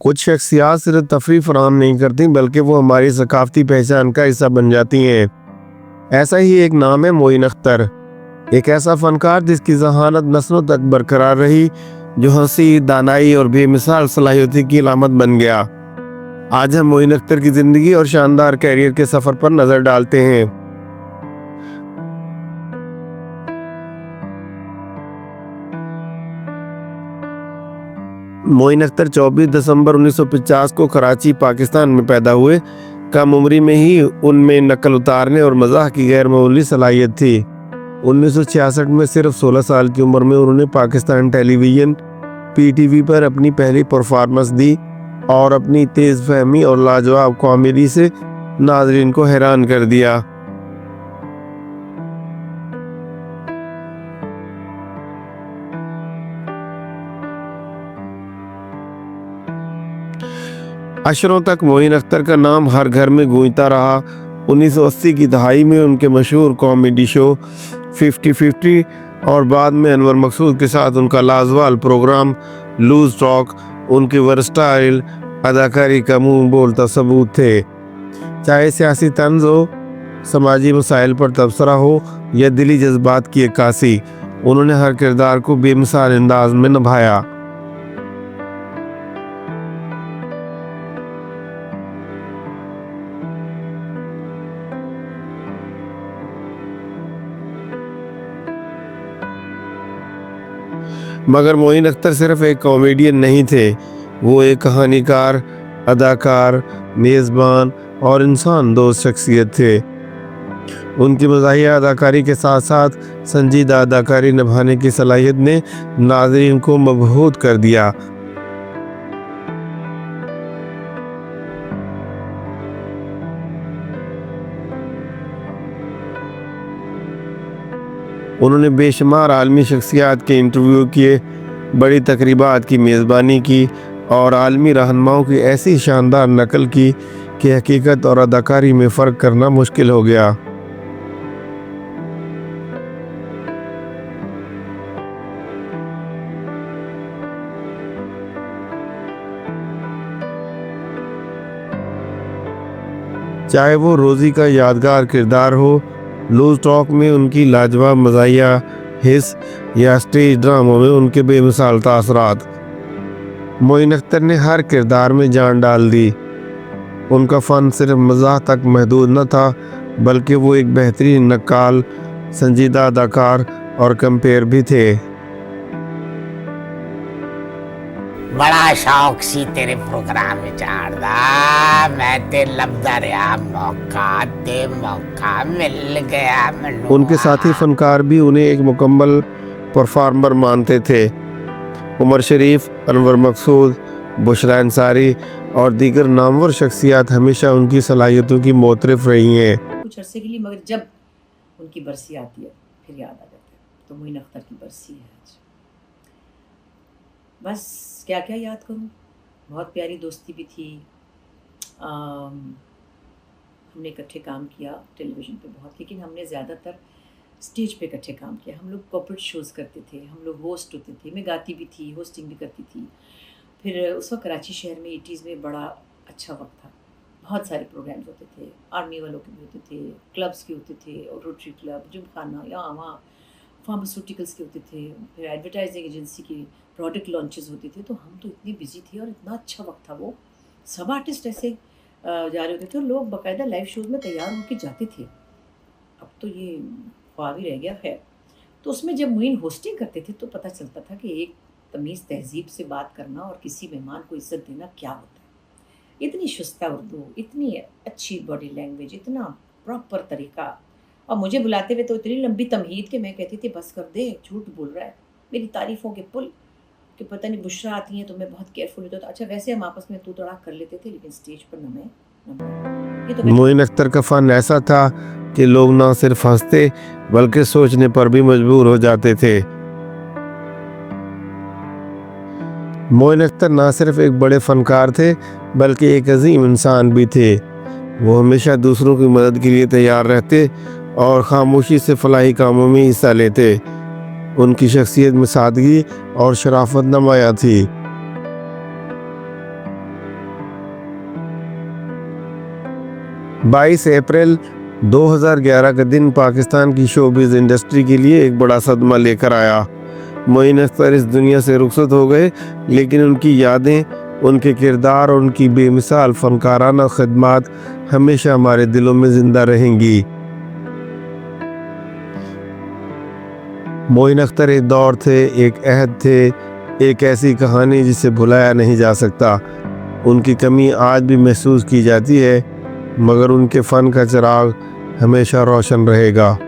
कुछ शख्सियात सिर्फ तफरीह फराहम नहीं करती बल्कि वो हमारी सकाफती पहचान का हिस्सा बन जाती हैं। ऐसा ही एक नाम है मोइन अख्तर, एक ऐसा फनकार जिसकी जहानत नस्लों तक बरकरार रही, जो हंसी, दानाई और बेमिसाल सलाहियत की अलामत बन गया। आज हम मोइन अख्तर की जिंदगी और शानदार कैरियर के सफर पर नजर डालते हैं। मोइन अख्तर 24 दिसंबर 1950 को कराची, पाकिस्तान में पैदा हुए। कम उम्री में ही उनमें नकल उतारने और मजाक की गैर मामूली सलाहियत थी। 1966 में सिर्फ 16 साल की उम्र में उन्होंने पाकिस्तान टेलीविजन PTV पर अपनी पहली परफॉर्मेंस दी और अपनी तेज फहमी और लाजवाब कॉमेडी से नाज़रीन को हैरान कर दिया। अशरों तक मोइन अख्तर का नाम हर घर में गूंजता रहा। 1980 की दहाई में उनके मशहूर कॉमेडी शो 50-50 और बाद में अनवर मकसूद के साथ उनका लाजवाब प्रोग्राम लूज टॉक उनकी वर्सटाइल अदाकारी का मुंह बोलता सबूत थे। चाहे सियासी तंज हो, समाजी मसाइल पर तबसरा हो या दिली जज्बात की अक्कासी, उन्होंने हर किरदार को बेमिसाल अंदाज में निभाया। मगर मोइन अख्तर सिर्फ एक कॉमेडियन नहीं थे, वो एक कहानीकार, अदाकार, मेज़बान और इंसान दोस्त शख्सियत थे। उनकी मज़ाहिया अदाकारी के साथ साथ संजीदा अदाकारी निभाने की सलाहियत ने नाज़रीन को मबहूत कर दिया। उन्होंने बेशुमार आलमी शख्सियात के इंटरव्यू किए, बड़ी तकरीबात की मेज़बानी की और आलमी रहनुमाओं की ऐसी शानदार नकल की कि हकीकत और अदाकारी में फ़र्क करना मुश्किल हो गया। चाहे वो रोज़ी का यादगार किरदार हो, लूज टॉक में उनकी लाजवाब मज़ाहिया हिस्स या स्टेज ड्रामों में उनके बेमिसाल तासरात, मोइन अख्तर ने हर किरदार में जान डाल दी। उनका फ़न सिर्फ मज़ाह तक महदूद न था, बल्कि वो एक बेहतरीन नक्काल, संजीदा अदाकार और कंपेयर भी थे। बड़ा शौक सी तेरे प्रोग्राम में चाड़दा, मैं ते लबदा रहा मौका मिल गया मैनू। उनके साथी फनकार भी उन्हें एक मुकम्मल परफॉर्मर मानते थे। उमर शरीफ, अनवर मकसूद, बुशरा अंसारी और दीगर नामवर शख्सियात हमेशा उनकी सलाहियतों की मोतरफ रही हैं। कुछ अरसे के लिए, मगर जब उनकी बरसी आती है फिर याद आ जाता है। तो मोइन अख्तर की बरसी है आज। बस क्या क्या याद करूं, बहुत प्यारी दोस्ती भी थी। हमने इकट्ठे काम किया टेलीविज़न पे बहुत, लेकिन हमने ज़्यादातर स्टेज पे इकट्ठे काम किया। हम लोग कॉर्पोरेट शोज़ करते थे, हम लोग होस्ट होते थे, मैं गाती भी थी, होस्टिंग भी करती थी। फिर उस वक्त कराची शहर में 80s में बड़ा अच्छा वक्त था, बहुत सारे प्रोग्राम्स होते थे, आर्मी वालों के भी होते थे, क्लब्स के होते थे, और रोटरी क्लब, जिमखाना, यहाँ वहाँ फार्मास्यूटिकल्स के होते थे, फिर एडवर्टाइजिंग एजेंसी के प्रोडक्ट लॉन्चेस होते थे। तो हम तो इतने बिजी थे और इतना अच्छा वक्त था वो। सब आर्टिस्ट ऐसे जा रहे होते थे और लोग बाकायदा लाइव शोज़ में तैयार होकर जाते थे। अब तो ये ख्वाब ही रह गया। खैर, तो उसमें जब मोइन होस्टिंग करते थे तो पता चलता था कि एक तमीज़ तहजीब से बात करना और किसी मेहमान को इज़्ज़त देना क्या होता है। इतनी शुस्ता उर्दू, इतनी अच्छी बॉडी लैंग्वेज, इतना प्रॉपर तरीका। और मुझे बुलाते हुए तो इतनी लंबी तमहीद कि मैं कहती थी बस कर दे, झूठ बोल रहा है। मेरी तारीफ़ों के पुल कि पता नहीं बुशरा आती हैं तो मैं बहुत केयरफुल होता था। अच्छा, वैसे हम आपस में तू तड़ाक कर लेते थे, लेकिन स्टेज पर न मैं। ये तो मोइन अख्तर का फ़न ऐसा था कि लोग ना सिर्फ हंसते बल्कि सोचने पर भी मजबूर हो जाते थे। मोइन अख्तर ना सिर्फ एक बड़े फनकार थे बल्कि एक अजीम इंसान भी थे। वो हमेशा दूसरों की मदद के लिए तैयार रहते और खामोशी से फलाही कामों में हिस्सा लेते। उनकी शख्सियत में सादगी और शराफत नुमायां थी। 22 अप्रैल 2011 का दिन पाकिस्तान की शोबिज़ इंडस्ट्री के लिए एक बड़ा सदमा लेकर आया। मोइन अख्तर इस दुनिया से रुखसत हो गए, लेकिन उनकी यादें, उनके किरदार और उनकी बेमिसाल फनकाराना खिदमात हमेशा हमारे दिलों में जिंदा रहेंगी। मोइन अख्तर एक दौर थे, एक अहद थे, एक ऐसी कहानी जिसे भुलाया नहीं जा सकता। उनकी कमी आज भी महसूस की जाती है, मगर उनके फ़न का चिराग हमेशा रोशन रहेगा।